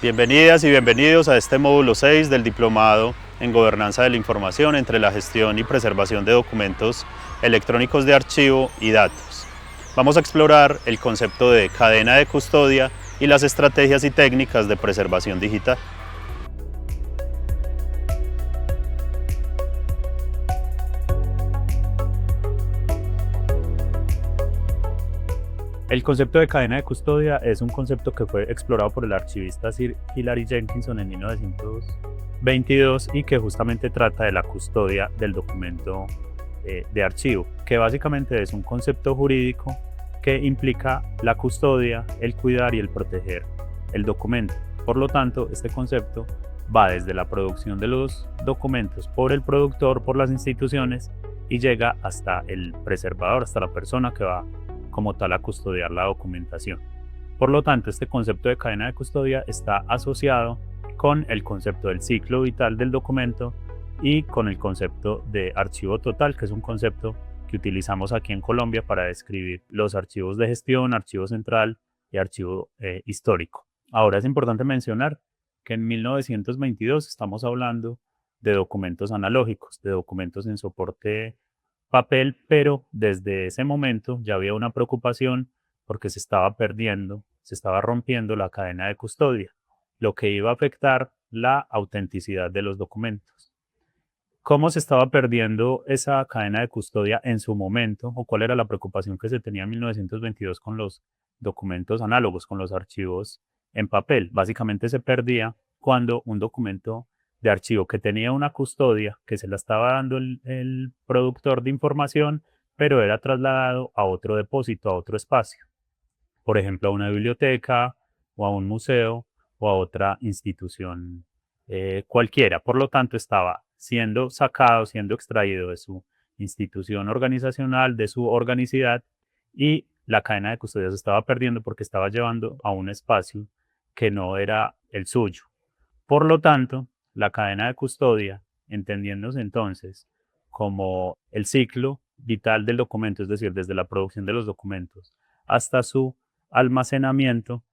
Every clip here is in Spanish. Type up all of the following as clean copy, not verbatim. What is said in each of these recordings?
Bienvenidas y bienvenidos a este módulo 6 del Diplomado en Gobernanza de la Información entre la gestión y preservación de documentos electrónicos de archivo y datos. Vamos a explorar el concepto de cadena de custodia y las estrategias y técnicas de preservación digital. El concepto de cadena de custodia es un concepto que fue explorado por el archivista Sir Hilary Jenkinson en 1922 y que justamente trata de la custodia del documento de archivo, que básicamente es un concepto jurídico que implica la custodia, el cuidar y el proteger el documento. Por lo tanto, este concepto va desde la producción de los documentos por el productor, por las instituciones, y llega hasta el preservador, hasta la persona que va como tal a custodiar la documentación. Por lo tanto, este concepto de cadena de custodia está asociado con el concepto del ciclo vital del documento y con el concepto de archivo total, que es un concepto que utilizamos aquí en Colombia para describir los archivos de gestión, archivo central y archivo histórico. Ahora es importante mencionar que en 1922 estamos hablando de documentos analógicos, de documentos en soporte papel, pero desde ese momento ya había una preocupación porque se estaba perdiendo, se estaba rompiendo la cadena de custodia, lo que iba a afectar la autenticidad de los documentos. ¿Cómo se estaba perdiendo esa cadena de custodia en su momento o cuál era la preocupación que se tenía en 1922 con los documentos análogos, con los archivos en papel? Básicamente se perdía cuando un documento de archivo que tenía una custodia que se la estaba dando el productor de información, pero era trasladado a otro depósito, a otro espacio, por ejemplo, a una biblioteca o a un museo o a otra institución cualquiera. Por lo tanto, estaba siendo sacado, siendo extraído de su institución organizacional, de su organicidad, y la cadena de custodia se estaba perdiendo porque estaba llevando a un espacio que no era el suyo. Por lo tanto, la cadena de custodia, entendiéndose entonces como el ciclo vital del documento, es decir, desde la producción de los documentos hasta su almacenamiento,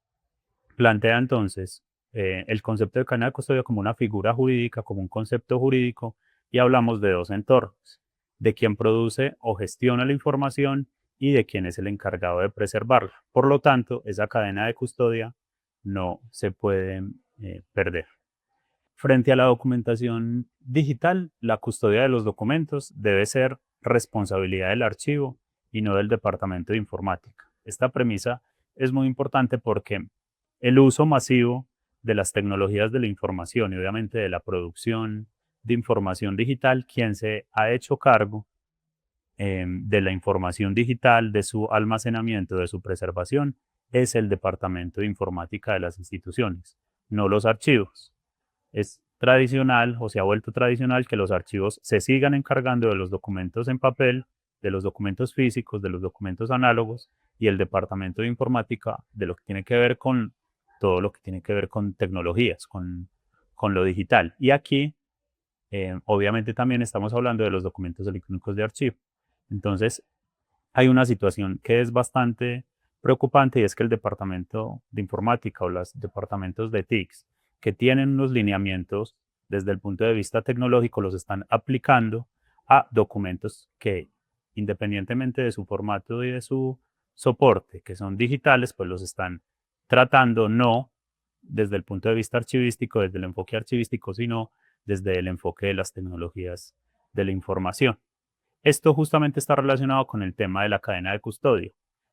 plantea entonces el concepto de cadena de custodia como una figura jurídica, como un concepto jurídico, y hablamos de dos entornos: de quien produce o gestiona la información y de quien es el encargado de preservarla. Por lo tanto, esa cadena de custodia no se puede perder. Frente a la documentación digital, la custodia de los documentos debe ser responsabilidad del archivo y no del departamento de informática. Esta premisa es muy importante porque el uso masivo de las tecnologías de la información y obviamente de la producción de información digital, quien se ha hecho cargo de la información digital, de su almacenamiento, de su preservación, es el departamento de informática de las instituciones, no los archivos. Es tradicional o se ha vuelto tradicional que los archivos se sigan encargando de los documentos en papel, de los documentos físicos, de los documentos análogos, y el departamento de informática de lo que tiene que ver con todo lo que tiene que ver con tecnologías, con lo digital. Y aquí, obviamente, también estamos hablando de los documentos electrónicos de archivo. Entonces, hay una situación que es bastante preocupante, y es que el departamento de informática o los departamentos de TICs que tienen unos lineamientos desde el punto de vista tecnológico los están aplicando a documentos que, independientemente de su formato y de su soporte, que son digitales, pues los están tratando no desde el punto de vista archivístico, desde el enfoque archivístico, sino desde el enfoque de las tecnologías de la información. Esto justamente está relacionado con el tema de la cadena de custodia.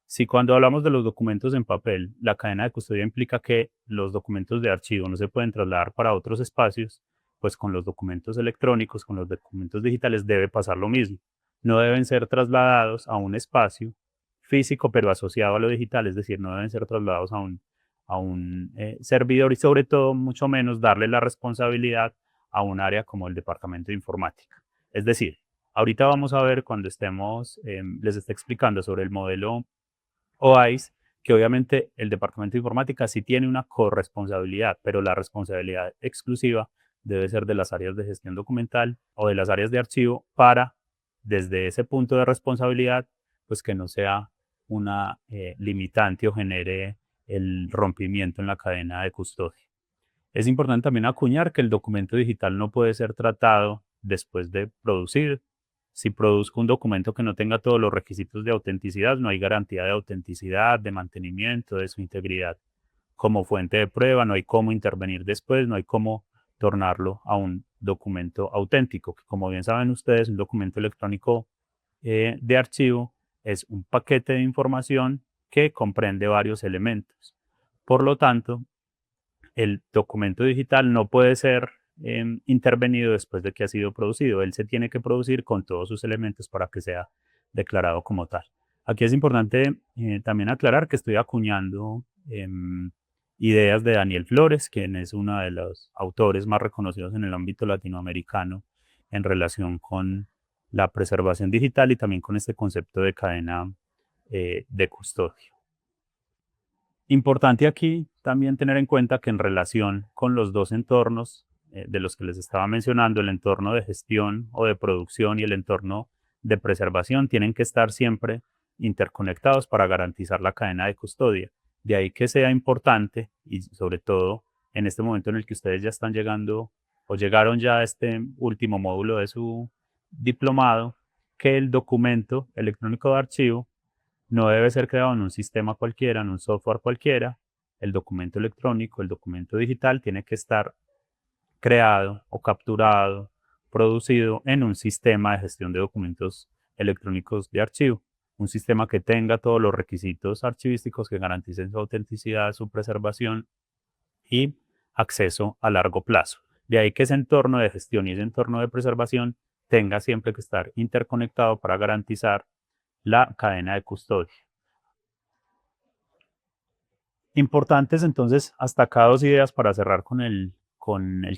Si cuando hablamos de los documentos en papel, la cadena de custodia implica que los documentos de archivo no se pueden trasladar para otros espacios, pues con los documentos electrónicos, con los documentos digitales debe pasar lo mismo. No deben ser trasladados a un espacio físico pero asociado a lo digital, es decir, no deben ser trasladados a un servidor, y sobre todo mucho menos darle la responsabilidad a un área como el departamento de informática. Es decir, ahorita vamos a ver cuando les esté explicando sobre el modelo OISE, que obviamente el departamento de informática sí tiene una corresponsabilidad, pero la responsabilidad exclusiva debe ser de las áreas de gestión documental o de las áreas de archivo para, desde ese punto de responsabilidad, pues que no sea una limitante o genere el rompimiento en la cadena de custodia. Es importante también acuñar que el documento digital no puede ser tratado después de producir. Si produzco un documento que no tenga todos los requisitos de autenticidad, no hay garantía de autenticidad, de mantenimiento, de su integridad como fuente de prueba, no hay cómo intervenir después, no hay cómo tornarlo a un documento auténtico, que como bien saben ustedes, un documento electrónico de archivo es un paquete de información que comprende varios elementos. Por lo tanto, el documento digital no puede ser intervenido después de que ha sido producido. Él se tiene que producir con todos sus elementos para que sea declarado como tal. Aquí es importante también aclarar que estoy acuñando ideas de Daniel Flores, quien es uno de los autores más reconocidos en el ámbito latinoamericano en relación con la preservación digital y también con este concepto de cadena de custodia. Importante aquí también tener en cuenta que en relación con los dos entornos de los que les estaba mencionando, el entorno de gestión o de producción y el entorno de preservación, tienen que estar siempre interconectados para garantizar la cadena de custodia. De ahí que sea importante, y sobre todo en este momento en el que ustedes ya están llegando o llegaron ya a este último módulo de su diplomado, que el documento electrónico de archivo no debe ser creado en un sistema cualquiera, en un software cualquiera. El documento electrónico, el documento digital tiene que estar creado o capturado, producido en un sistema de gestión de documentos electrónicos de archivo. Un sistema que tenga todos los requisitos archivísticos que garanticen su autenticidad, su preservación y acceso a largo plazo. De ahí que ese entorno de gestión y ese entorno de preservación tenga siempre que estar interconectado para garantizar la cadena de custodia. Importantes entonces, hasta acá dos ideas para cerrar con el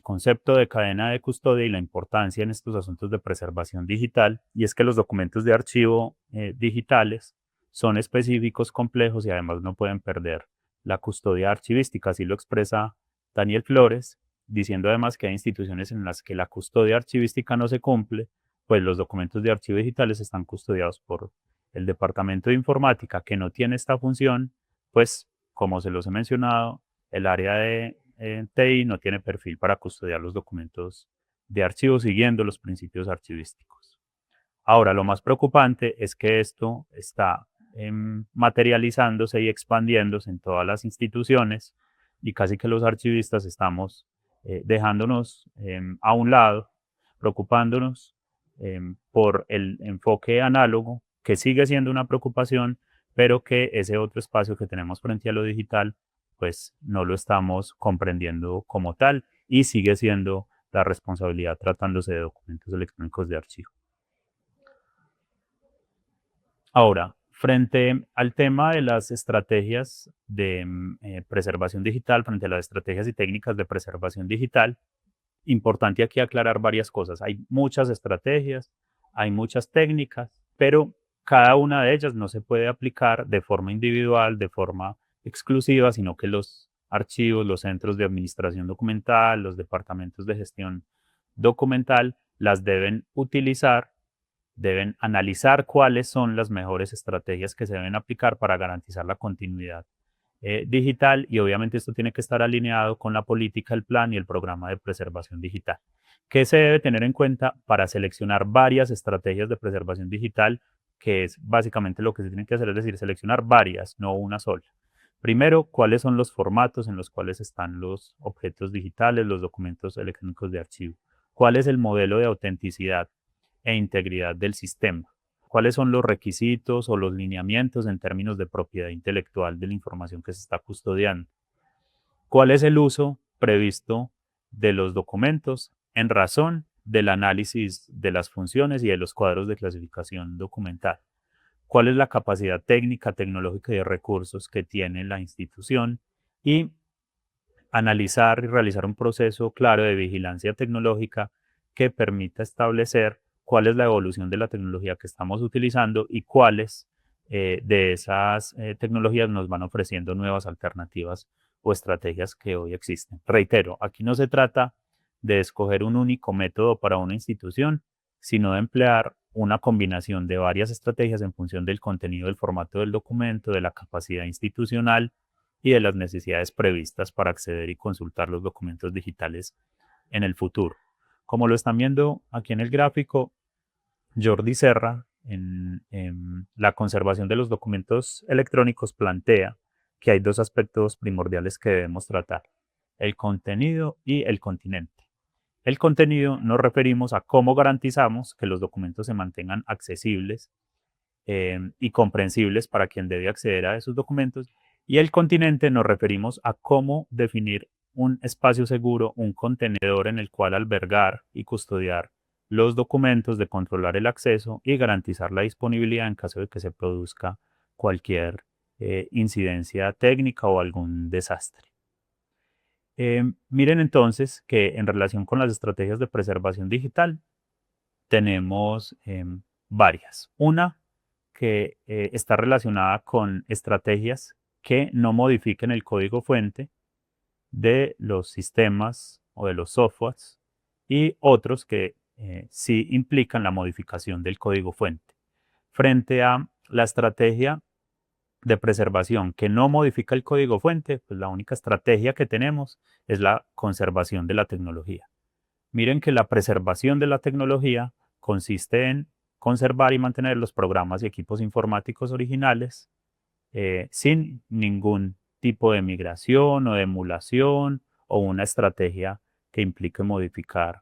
concepto de cadena de custodia y la importancia en estos asuntos de preservación digital, y es que los documentos de archivo digitales son específicos, complejos y además no pueden perder la custodia archivística, así lo expresa Daniel Flores, diciendo además que hay instituciones en las que la custodia archivística no se cumple, pues los documentos de archivo digitales están custodiados por el departamento de informática que no tiene esta función, pues como se los he mencionado, el área de TI no tiene perfil para custodiar los documentos de archivo siguiendo los principios archivísticos. Ahora, lo más preocupante es que esto está materializándose y expandiéndose en todas las instituciones y casi que los archivistas estamos dejándonos a un lado, preocupándonos por el enfoque análogo, que sigue siendo una preocupación, pero que ese otro espacio que tenemos frente a lo digital, pues no lo estamos comprendiendo como tal y sigue siendo la responsabilidad tratándose de documentos electrónicos de archivo. Ahora, frente al tema de las estrategias de preservación digital, frente a las estrategias y técnicas de preservación digital, importante aquí aclarar varias cosas. Hay muchas estrategias, hay muchas técnicas, pero cada una de ellas no se puede aplicar de forma individual, de forma exclusiva, sino que los archivos, los centros de administración documental, los departamentos de gestión documental las deben utilizar, deben analizar cuáles son las mejores estrategias que se deben aplicar para garantizar la continuidad digital y obviamente esto tiene que estar alineado con la política, el plan y el programa de preservación digital. ¿Qué se debe tener en cuenta para seleccionar varias estrategias de preservación digital? Que es básicamente lo que se tiene que hacer, es decir, seleccionar varias, no una sola. Primero, cuáles son los formatos en los cuales están los objetos digitales, los documentos electrónicos de archivo. ¿Cuál es el modelo de autenticidad e integridad del sistema? ¿Cuáles son los requisitos o los lineamientos en términos de propiedad intelectual de la información que se está custodiando? ¿Cuál es el uso previsto de los documentos en razón del análisis de las funciones y de los cuadros de clasificación documental? ¿Cuál es la capacidad técnica, tecnológica y de recursos que tiene la institución? Y analizar y realizar un proceso claro de vigilancia tecnológica que permita establecer cuál es la evolución de la tecnología que estamos utilizando y cuáles de esas tecnologías nos van ofreciendo nuevas alternativas o estrategias que hoy existen. Reitero, aquí no se trata de escoger un único método para una institución, sino de emplear una combinación de varias estrategias en función del contenido, del formato del documento, de la capacidad institucional y de las necesidades previstas para acceder y consultar los documentos digitales en el futuro. Como lo están viendo aquí en el gráfico, Jordi Serra, en la conservación de los documentos electrónicos, plantea que hay dos aspectos primordiales que debemos tratar: el contenido y el continente. El contenido nos referimos a cómo garantizamos que los documentos se mantengan accesibles y comprensibles para quien debe acceder a esos documentos. Y el continente nos referimos a cómo definir un espacio seguro, un contenedor en el cual albergar y custodiar los documentos, de controlar el acceso y garantizar la disponibilidad en caso de que se produzca cualquier incidencia técnica o algún desastre. Miren entonces que en relación con las estrategias de preservación digital tenemos varias. Una que está relacionada con estrategias que no modifiquen el código fuente de los sistemas o de los softwares, y otros que sí implican la modificación del código fuente. Frente a la estrategia de preservación que no modifica el código fuente, pues la única estrategia que tenemos es la conservación de la tecnología. Miren que la preservación de la tecnología consiste en conservar y mantener los programas y equipos informáticos originales sin ningún tipo de migración o de emulación o una estrategia que implique modificar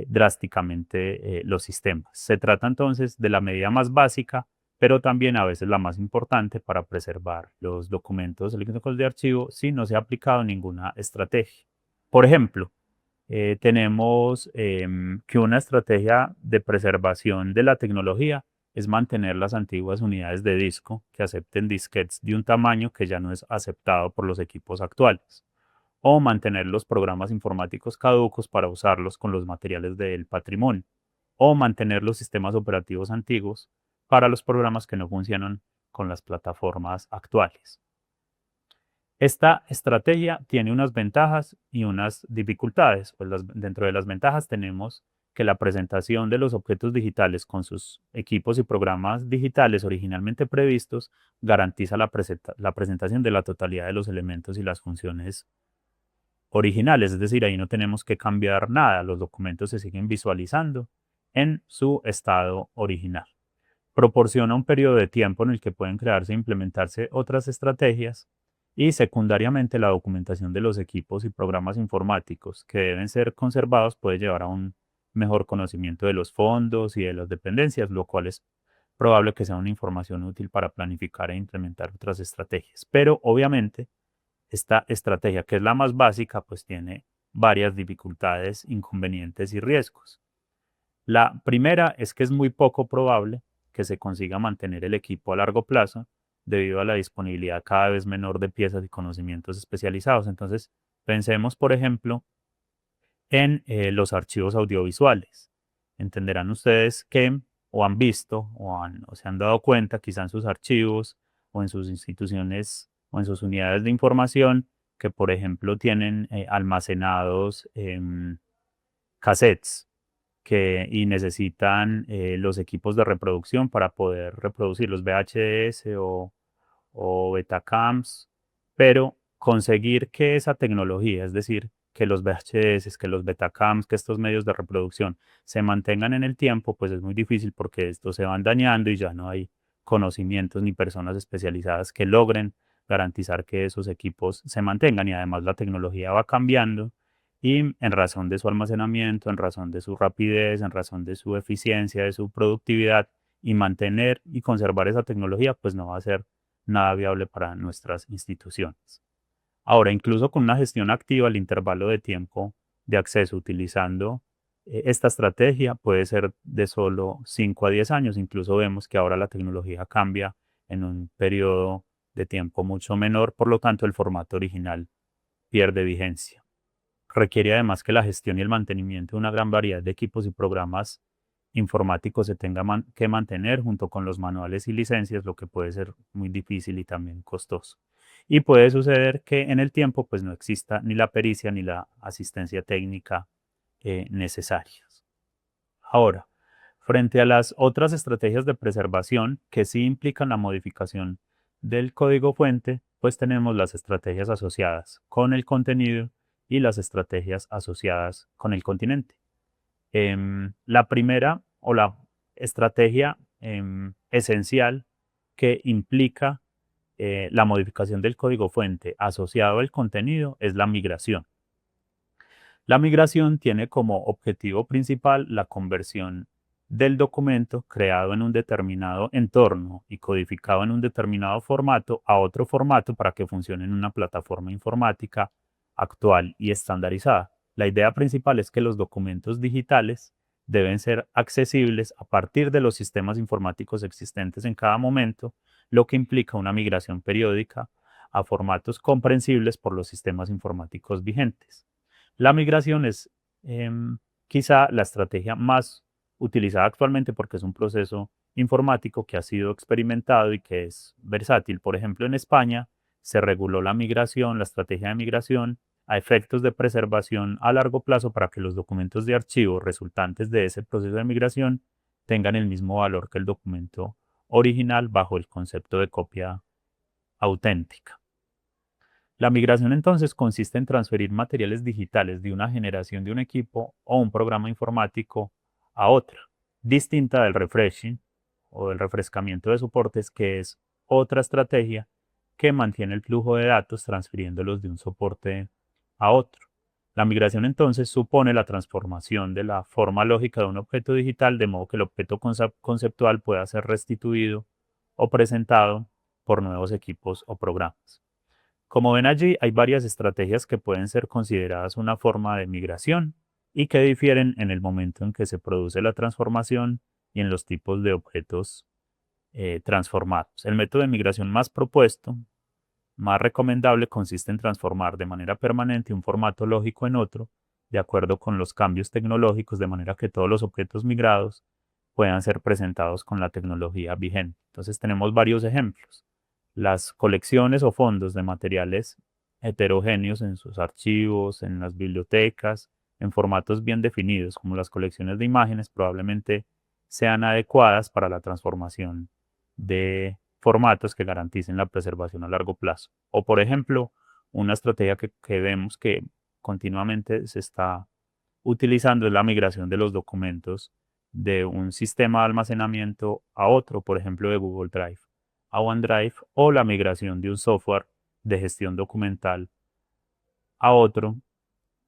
drásticamente los sistemas. Se trata entonces de la medida más básica, pero también a veces la más importante para preservar los documentos electrónicos de archivo si no se ha aplicado ninguna estrategia. Por ejemplo, tenemos que una estrategia de preservación de la tecnología es mantener las antiguas unidades de disco que acepten disquetes de un tamaño que ya no es aceptado por los equipos actuales, o mantener los programas informáticos caducos para usarlos con los materiales del patrimonio, o mantener los sistemas operativos antiguos para los programas que no funcionan con las plataformas actuales. Esta estrategia tiene unas ventajas y unas dificultades. Pues dentro de las ventajas tenemos que la presentación de los objetos digitales con sus equipos y programas digitales originalmente previstos garantiza la presentación de la totalidad de los elementos y las funciones originales. Es decir, ahí no tenemos que cambiar nada, los documentos se siguen visualizando en su estado original. Proporciona un periodo de tiempo en el que pueden crearse e implementarse otras estrategias, y secundariamente la documentación de los equipos y programas informáticos que deben ser conservados puede llevar a un mejor conocimiento de los fondos y de las dependencias, lo cual es probable que sea una información útil para planificar e implementar otras estrategias. Pero obviamente esta estrategia, que es la más básica, pues tiene varias dificultades, inconvenientes y riesgos. La primera es que es muy poco probable que se consiga mantener el equipo a largo plazo debido a la disponibilidad cada vez menor de piezas y conocimientos especializados. Entonces, pensemos, por ejemplo, en los archivos audiovisuales. Entenderán ustedes que o han visto o se han dado cuenta quizá en sus archivos o en sus instituciones o en sus unidades de información que, por ejemplo, tienen almacenados cassettes y necesitan los equipos de reproducción para poder reproducir los VHS o Betacams, pero conseguir que esa tecnología, es decir, que los VHS, que los Betacams, que estos medios de reproducción se mantengan en el tiempo, pues es muy difícil porque estos se van dañando y ya no hay conocimientos ni personas especializadas que logren garantizar que esos equipos se mantengan, y además la tecnología va cambiando y en razón de su almacenamiento, en razón de su rapidez, en razón de su eficiencia, de su productividad, y mantener y conservar esa tecnología pues no va a ser nada viable para nuestras instituciones. Ahora, incluso con una gestión activa, el intervalo de tiempo de acceso utilizando esta estrategia puede ser de solo 5 a 10 años. Incluso vemos que ahora la tecnología cambia en un periodo de tiempo mucho menor, por lo tanto el formato original pierde vigencia. Requiere además que la gestión y el mantenimiento de una gran variedad de equipos y programas informáticos se tenga que mantener junto con los manuales y licencias, lo que puede ser muy difícil y también costoso. Y puede suceder que en el tiempo pues no exista ni la pericia ni la asistencia técnica necesarias. Ahora, frente a las otras estrategias de preservación que sí implican la modificación del código fuente, pues tenemos las estrategias asociadas con el contenido y las estrategias asociadas con el continente. La primera o la estrategia esencial que implica la modificación del código fuente asociado al contenido es la migración. La migración tiene como objetivo principal la conversión del documento creado en un determinado entorno y codificado en un determinado formato a otro formato para que funcione en una plataforma informática actual y estandarizada. La idea principal es que los documentos digitales deben ser accesibles a partir de los sistemas informáticos existentes en cada momento, lo que implica una migración periódica a formatos comprensibles por los sistemas informáticos vigentes. La migración es quizá la estrategia más utilizada actualmente porque es un proceso informático que ha sido experimentado y que es versátil. Por ejemplo, en España se reguló la migración, la estrategia de migración a efectos de preservación a largo plazo para que los documentos de archivo resultantes de ese proceso de migración tengan el mismo valor que el documento original bajo el concepto de copia auténtica. La migración entonces consiste en transferir materiales digitales de una generación de un equipo o un programa informático a otra, distinta del refreshing o del refrescamiento de soportes, que es otra estrategia que mantiene el flujo de datos transfiriéndolos de un soporte a otro. La migración entonces supone la transformación de la forma lógica de un objeto digital de modo que el objeto conceptual pueda ser restituido o presentado por nuevos equipos o programas. Como ven allí, hay varias estrategias que pueden ser consideradas una forma de migración y que difieren en el momento en que se produce la transformación y en los tipos de objetos transformados. El método de migración más propuesto, más recomendable, consiste en transformar de manera permanente un formato lógico en otro, de acuerdo con los cambios tecnológicos, de manera que todos los objetos migrados puedan ser presentados con la tecnología vigente. Entonces tenemos varios ejemplos. Las colecciones o fondos de materiales heterogéneos en sus archivos, en las bibliotecas, en formatos bien definidos, como las colecciones de imágenes, probablemente sean adecuadas para la transformación de formatos que garanticen la preservación a largo plazo. O, por ejemplo, una estrategia que vemos que continuamente se está utilizando es la migración de los documentos de un sistema de almacenamiento a otro, por ejemplo, de Google Drive a OneDrive, o la migración de un software de gestión documental a otro,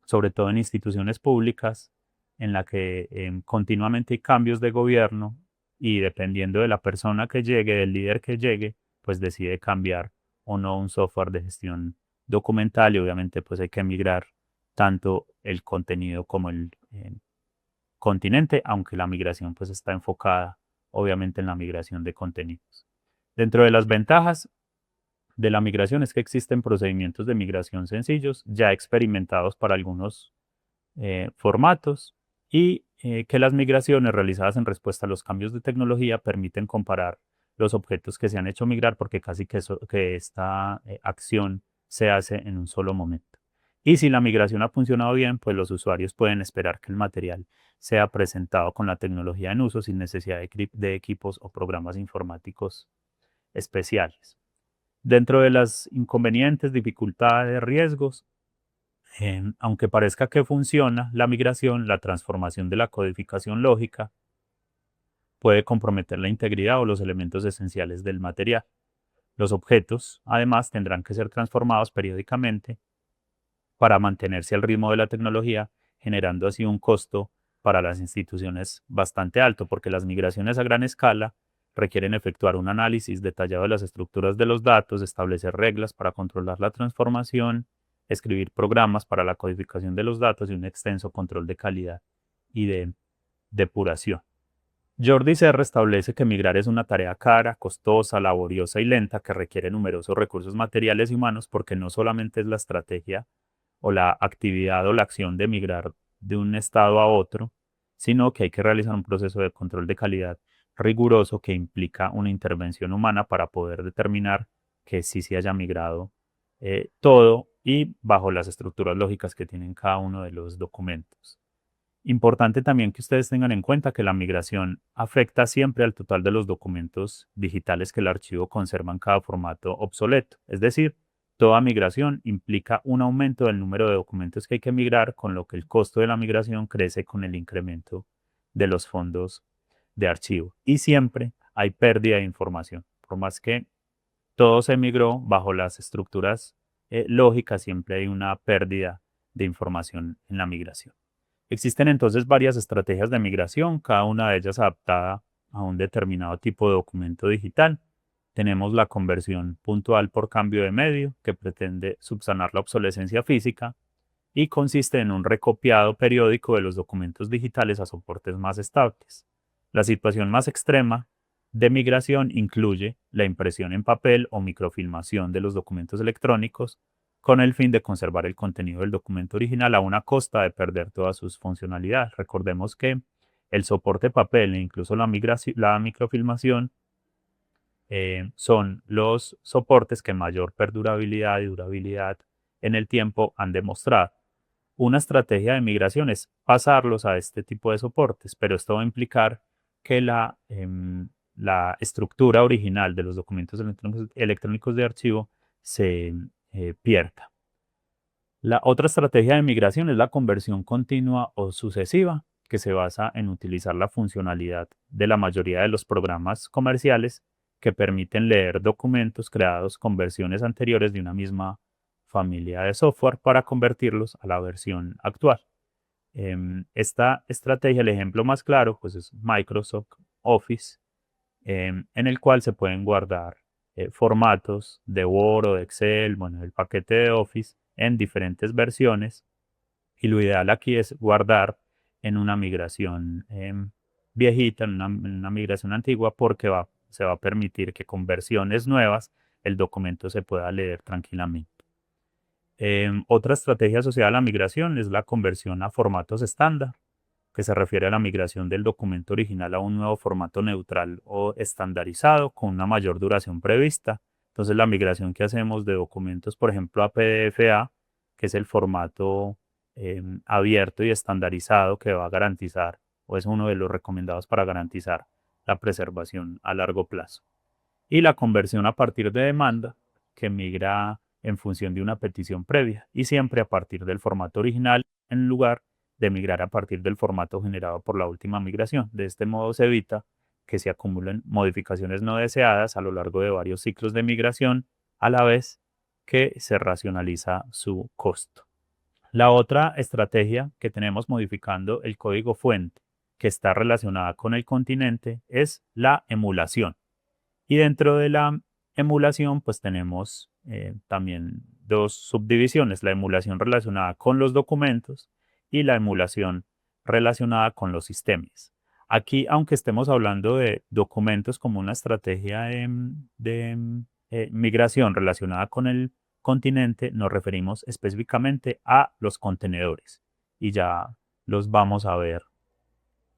sobre todo en instituciones públicas, en la que continuamente hay cambios de gobierno y dependiendo de la persona que llegue, del líder que llegue, pues decide cambiar o no un software de gestión documental y obviamente pues hay que migrar tanto el contenido como el continente, aunque la migración pues está enfocada obviamente en la migración de contenidos. Dentro de las ventajas de la migración es que existen procedimientos de migración sencillos, ya experimentados para algunos formatos, y que las migraciones realizadas en respuesta a los cambios de tecnología permiten comparar los objetos que se han hecho migrar porque casi que esta acción se hace en un solo momento. Y si la migración ha funcionado bien, pues los usuarios pueden esperar que el material sea presentado con la tecnología en uso sin necesidad de equipos o programas informáticos especiales. Dentro de las inconvenientes, dificultades, riesgos, aunque parezca que funciona, la migración, la transformación de la codificación lógica, puede comprometer la integridad o los elementos esenciales del material. Los objetos, además, tendrán que ser transformados periódicamente para mantenerse al ritmo de la tecnología, generando así un costo para las instituciones bastante alto, porque las migraciones a gran escala requieren efectuar un análisis detallado de las estructuras de los datos, establecer reglas para controlar la transformación, escribir programas para la codificación de los datos y un extenso control de calidad y de depuración. Jordi Serra establece que migrar es una tarea cara, costosa, laboriosa y lenta que requiere numerosos recursos materiales y humanos porque no solamente es la estrategia o la actividad o la acción de migrar de un estado a otro, sino que hay que realizar un proceso de control de calidad riguroso que implica una intervención humana para poder determinar que sí se haya migrado todo y bajo las estructuras lógicas que tienen cada uno de los documentos. Importante también que ustedes tengan en cuenta que la migración afecta siempre al total de los documentos digitales que el archivo conserva en cada formato obsoleto. Es decir, toda migración implica un aumento del número de documentos que hay que migrar, con lo que el costo de la migración crece con el incremento de los fondos de archivo. Y siempre hay pérdida de información. Por más que todo se migró bajo las estructuras lógicas, siempre hay una pérdida de información en la migración. Existen entonces varias estrategias de migración, cada una de ellas adaptada a un determinado tipo de documento digital. Tenemos la conversión puntual por cambio de medio, que pretende subsanar la obsolescencia física y consiste en un recopiado periódico de los documentos digitales a soportes más estables. La situación más extrema de migración incluye la impresión en papel o microfilmación de los documentos electrónicos con el fin de conservar el contenido del documento original a una costa de perder todas sus funcionalidades. Recordemos que el soporte papel e incluso la microfilmación son los soportes que mayor perdurabilidad y durabilidad en el tiempo han demostrado. Una estrategia de migración es pasarlos a este tipo de soportes, pero esto va a implicar que la estructura original de los documentos electrónicos de archivo se pierda. La otra estrategia de migración es la conversión continua o sucesiva, que se basa en utilizar la funcionalidad de la mayoría de los programas comerciales que permiten leer documentos creados con versiones anteriores de una misma familia de software para convertirlos a la versión actual. Esta estrategia, el ejemplo más claro, pues es Microsoft Office, en el cual se pueden guardar formatos de Word o de Excel, bueno, el paquete de Office en diferentes versiones, y lo ideal aquí es guardar en una migración viejita, en una migración antigua, porque se va a permitir que con versiones nuevas el documento se pueda leer tranquilamente. Otra estrategia asociada a la migración es la conversión a formatos estándar, que se refiere a la migración del documento original a un nuevo formato neutral o estandarizado con una mayor duración prevista. Entonces, la migración que hacemos de documentos, por ejemplo, a PDF-A, que es el formato abierto y estandarizado que va a garantizar, o es uno de los recomendados para garantizar la preservación a largo plazo. Y la conversión a partir de demanda, que migra en función de una petición previa y siempre a partir del formato original en lugar de migrar a partir del formato generado por la última migración. De este modo se evita que se acumulen modificaciones no deseadas a lo largo de varios ciclos de migración, a la vez que se racionaliza su costo. La otra estrategia que tenemos modificando el código fuente, que está relacionada con el continente, es la emulación. Y dentro de la emulación, pues tenemos también dos subdivisiones, la emulación relacionada con los documentos y la emulación relacionada con los sistemas. Aquí, aunque estemos hablando de documentos como una estrategia de migración relacionada con el continente, nos referimos específicamente a los contenedores y ya los vamos a ver,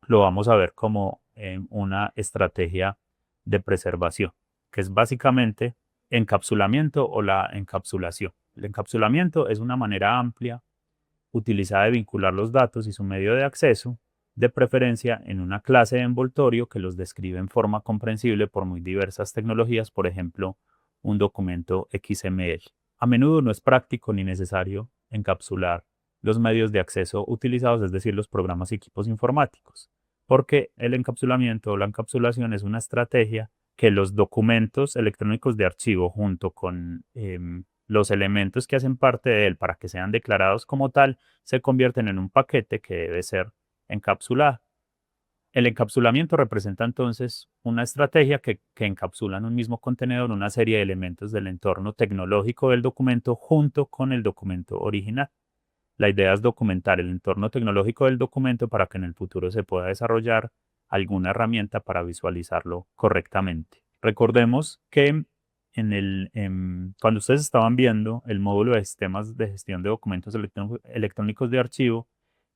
lo vamos a ver como una estrategia de preservación, que es básicamente encapsulamiento o la encapsulación. El encapsulamiento es una manera amplia utilizada de vincular los datos y su medio de acceso, de preferencia en una clase de envoltorio que los describe en forma comprensible por muy diversas tecnologías, por ejemplo, un documento XML. A menudo no es práctico ni necesario encapsular los medios de acceso utilizados, es decir, los programas y equipos informáticos, porque el encapsulamiento o la encapsulación es una estrategia que los documentos electrónicos de archivo junto con los elementos que hacen parte de él para que sean declarados como tal se convierten en un paquete que debe ser encapsulado. El encapsulamiento representa entonces una estrategia que encapsula en un mismo contenedor una serie de elementos del entorno tecnológico del documento junto con el documento original. La idea es documentar el entorno tecnológico del documento para que en el futuro se pueda desarrollar alguna herramienta para visualizarlo correctamente. Recordemos que cuando ustedes estaban viendo el módulo de sistemas de gestión de documentos electrónicos de archivo,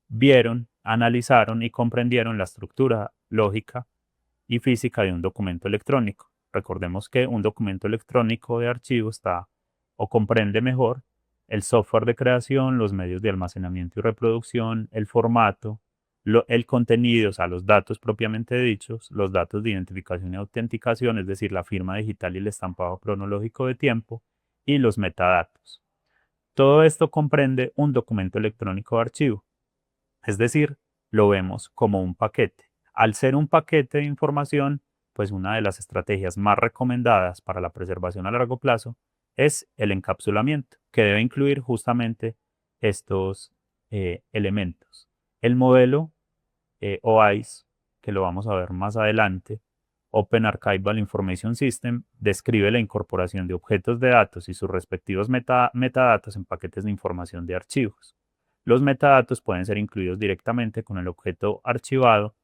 vieron, analizaron y comprendieron la estructura lógica y física de un documento electrónico. Recordemos que un documento electrónico de archivo está o comprende mejor el software de creación, los medios de almacenamiento y reproducción, el formato, el contenido, o sea, los datos propiamente dichos, los datos de identificación y autenticación, es decir, la firma digital y el estampado cronológico de tiempo, y los metadatos. Todo esto comprende un documento electrónico de archivo, es decir, lo vemos como un paquete. Al ser un paquete de información, pues una de las estrategias más recomendadas para la preservación a largo plazo es el encapsulamiento, que debe incluir justamente estos elementos. El modelo OISE, que lo vamos a ver más adelante, Open Archival Information System, describe la incorporación de objetos de datos y sus respectivos metadatos en paquetes de información de archivos. Los metadatos pueden ser incluidos directamente con el objeto archivado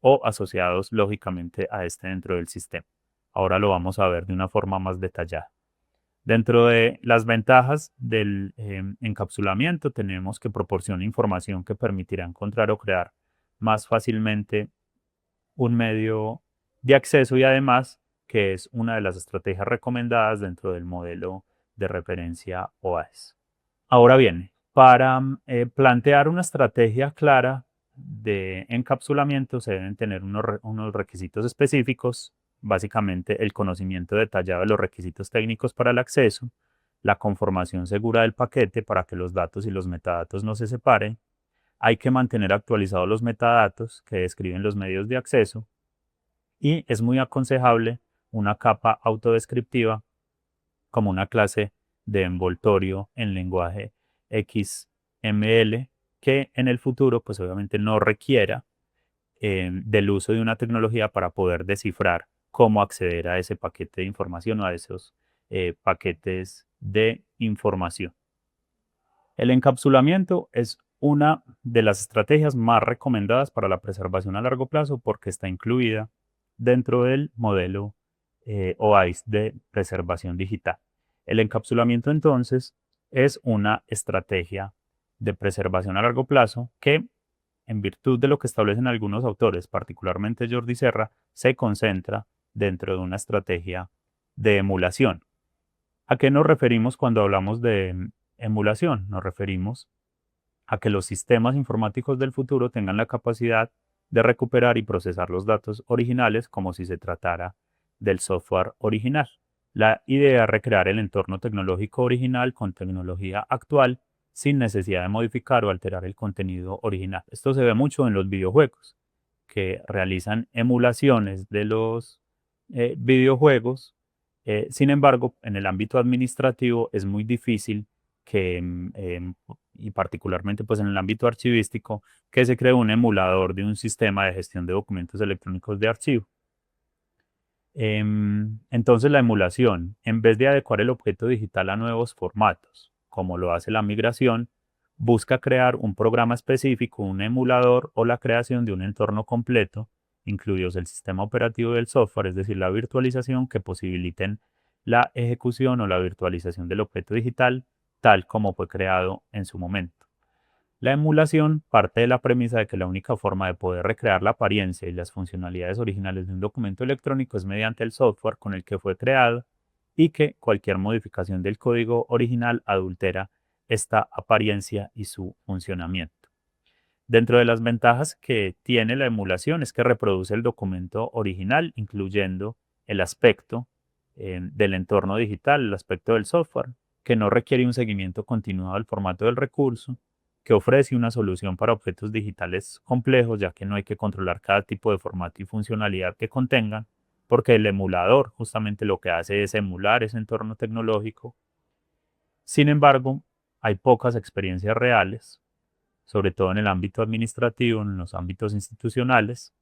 o asociados lógicamente a este dentro del sistema. Ahora lo vamos a ver de una forma más detallada. Dentro de las ventajas del encapsulamiento tenemos que proporciona información que permitirá encontrar o crear más fácilmente un medio de acceso y además que es una de las estrategias recomendadas dentro del modelo de referencia OAS. Ahora bien, para plantear una estrategia clara de encapsulamiento se deben tener unos requisitos específicos, básicamente el conocimiento detallado de los requisitos técnicos para el acceso, la conformación segura del paquete para que los datos y los metadatos no se separen, hay que mantener actualizados los metadatos que describen los medios de acceso y es muy aconsejable una capa autodescriptiva como una clase de envoltorio en lenguaje XML que en el futuro pues obviamente no requiera del uso de una tecnología para poder descifrar cómo acceder a ese paquete de información o a esos paquetes de información. El encapsulamiento es una de las estrategias más recomendadas para la preservación a largo plazo porque está incluida dentro del modelo OISE de preservación digital. El encapsulamiento entonces es una estrategia de preservación a largo plazo que, en virtud de lo que establecen algunos autores, particularmente Jordi Serra, se concentra dentro de una estrategia de emulación. ¿A qué nos referimos cuando hablamos de emulación? Nos referimos a que los sistemas informáticos del futuro tengan la capacidad de recuperar y procesar los datos originales como si se tratara del software original. La idea es recrear el entorno tecnológico original con tecnología actual sin necesidad de modificar o alterar el contenido original. Esto se ve mucho en los videojuegos, que realizan emulaciones de los videojuegos. Sin embargo, en el ámbito administrativo es muy difícil que, y particularmente pues en el ámbito archivístico, que se cree un emulador de un sistema de gestión de documentos electrónicos de archivo. Entonces la emulación, en vez de adecuar el objeto digital a nuevos formatos, como lo hace la migración, busca crear un programa específico, un emulador o la creación de un entorno completo, incluidos el sistema operativo del software, es decir, la virtualización, que posibiliten la ejecución o la virtualización del objeto digital tal como fue creado en su momento. La emulación parte de la premisa de que la única forma de poder recrear la apariencia y las funcionalidades originales de un documento electrónico es mediante el software con el que fue creado y que cualquier modificación del código original adultera esta apariencia y su funcionamiento. Dentro de las ventajas que tiene la emulación es que reproduce el documento original, incluyendo el aspecto del entorno digital, el aspecto del software, que no requiere un seguimiento continuado del formato del recurso, que ofrece una solución para objetos digitales complejos, ya que no hay que controlar cada tipo de formato y funcionalidad que contengan, porque el emulador justamente lo que hace es emular ese entorno tecnológico. Sin embargo, hay pocas experiencias reales, sobre todo en el ámbito administrativo, en los ámbitos institucionales.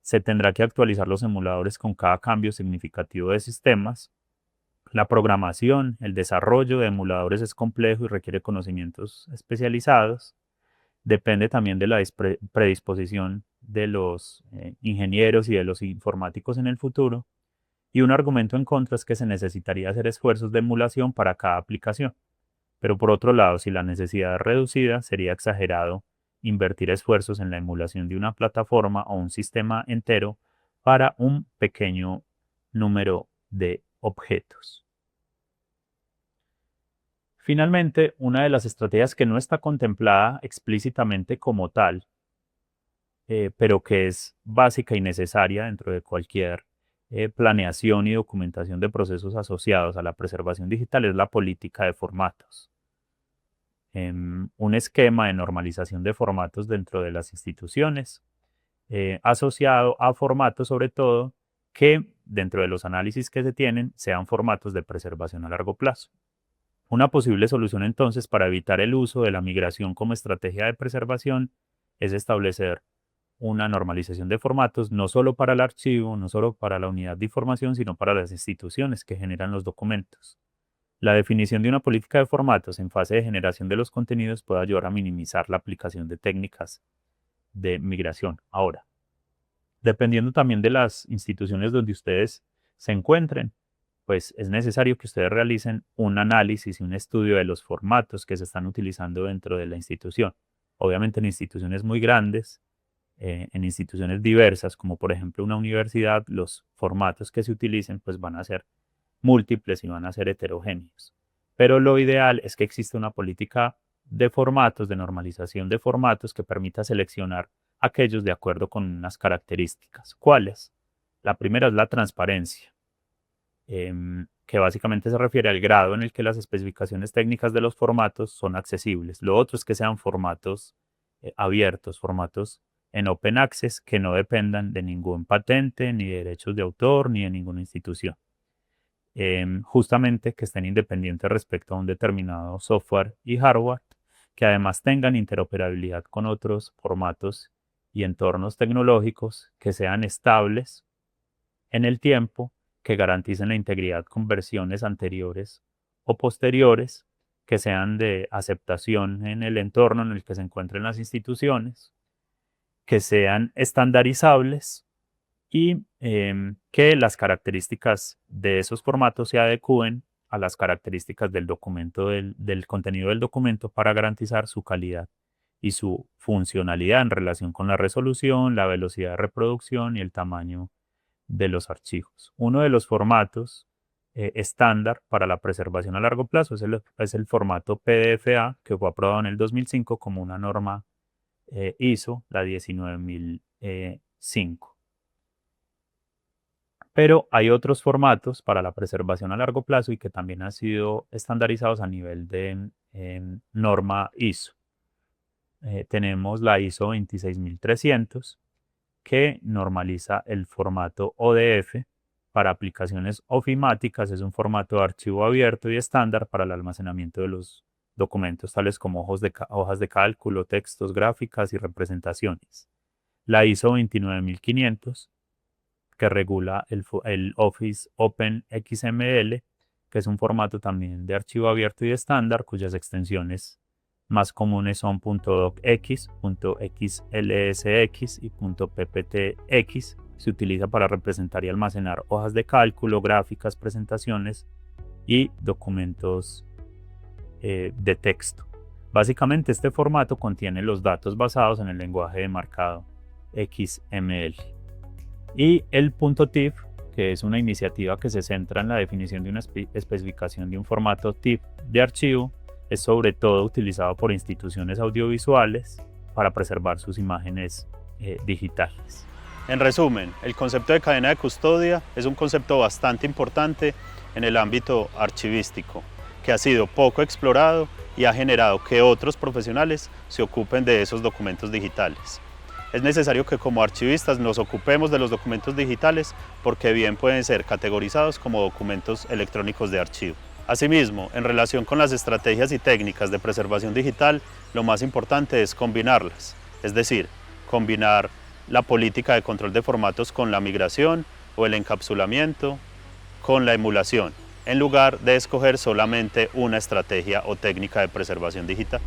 Se tendrá que actualizar los emuladores con cada cambio significativo de sistemas. La programación, el desarrollo de emuladores es complejo y requiere conocimientos especializados. Depende también de la predisposición de los ingenieros y de los informáticos en el futuro. Y un argumento en contra es que se necesitaría hacer esfuerzos de emulación para cada aplicación. Pero por otro lado, si la necesidad es reducida, sería exagerado invertir esfuerzos en la emulación de una plataforma o un sistema entero para un pequeño número de objetos. Finalmente, una de las estrategias que no está contemplada explícitamente como tal, pero que es básica y necesaria dentro de cualquier planeación y documentación de procesos asociados a la preservación digital es la política de formatos. Un esquema de normalización de formatos dentro de las instituciones, asociado a formatos sobre todo que dentro de los análisis que se tienen sean formatos de preservación a largo plazo. Una posible solución entonces para evitar el uso de la migración como estrategia de preservación es establecer una normalización de formatos no solo para el archivo, no solo para la unidad de información, sino para las instituciones que generan los documentos. La definición de una política de formatos en fase de generación de los contenidos puede ayudar a minimizar la aplicación de técnicas de migración. Ahora, dependiendo también de las instituciones donde ustedes se encuentren, pues es necesario que ustedes realicen un análisis y un estudio de los formatos que se están utilizando dentro de la institución. Obviamente en instituciones muy grandes, en instituciones diversas, como por ejemplo una universidad, los formatos que se utilicen pues van a ser múltiples y van a ser heterogéneos. Pero lo ideal es que exista una política de formatos, de normalización de formatos que permita seleccionar aquellos de acuerdo con unas características. ¿Cuáles? La primera es la transparencia, que básicamente se refiere al grado en el que las especificaciones técnicas de los formatos son accesibles. Lo otro es que sean formatos abiertos, formatos en open access que no dependan de ningún patente, ni de derechos de autor, ni de ninguna institución. Justamente que estén independientes respecto a un determinado software y hardware, que además tengan interoperabilidad con otros formatos y entornos tecnológicos, que sean estables en el tiempo, que garanticen la integridad con versiones anteriores o posteriores, que sean de aceptación en el entorno en el que se encuentren las instituciones, que sean estandarizables y que las características de esos formatos se adecúen a las características del documento, del contenido del documento, para garantizar su calidad y su funcionalidad en relación con la resolución, la velocidad de reproducción y el tamaño de los archivos. Uno de los formatos estándar para la preservación a largo plazo es el formato PDFA, que fue aprobado en el 2005 como una norma ISO, la 19005. Pero hay otros formatos para la preservación a largo plazo y que también han sido estandarizados a nivel de norma ISO. Tenemos la ISO 26300, que normaliza el formato ODF para aplicaciones ofimáticas. Es un formato de archivo abierto y estándar para el almacenamiento de los documentos, tales como hojas de cálculo, textos, gráficas y representaciones. La ISO 29500, que regula el Office Open XML, que es un formato también de archivo abierto y estándar, cuyas extensiones más comunes son .docx, .xlsx y .pptx. Se utiliza para representar y almacenar hojas de cálculo, gráficas, presentaciones y documentos de texto. Básicamente este formato contiene los datos basados en el lenguaje de marcado XML. Y el .tif, que es una iniciativa que se centra en la definición de una especificación de un formato TIFF de archivo, es sobre todo utilizado por instituciones audiovisuales para preservar sus imágenes digitales. En resumen, el concepto de cadena de custodia es un concepto bastante importante en el ámbito archivístico, que ha sido poco explorado y ha generado que otros profesionales se ocupen de esos documentos digitales. Es necesario que como archivistas nos ocupemos de los documentos digitales porque bien pueden ser categorizados como documentos electrónicos de archivo. Asimismo, en relación con las estrategias y técnicas de preservación digital, lo más importante es combinarlas, es decir, combinar la política de control de formatos con la migración o el encapsulamiento con la emulación, en lugar de escoger solamente una estrategia o técnica de preservación digital.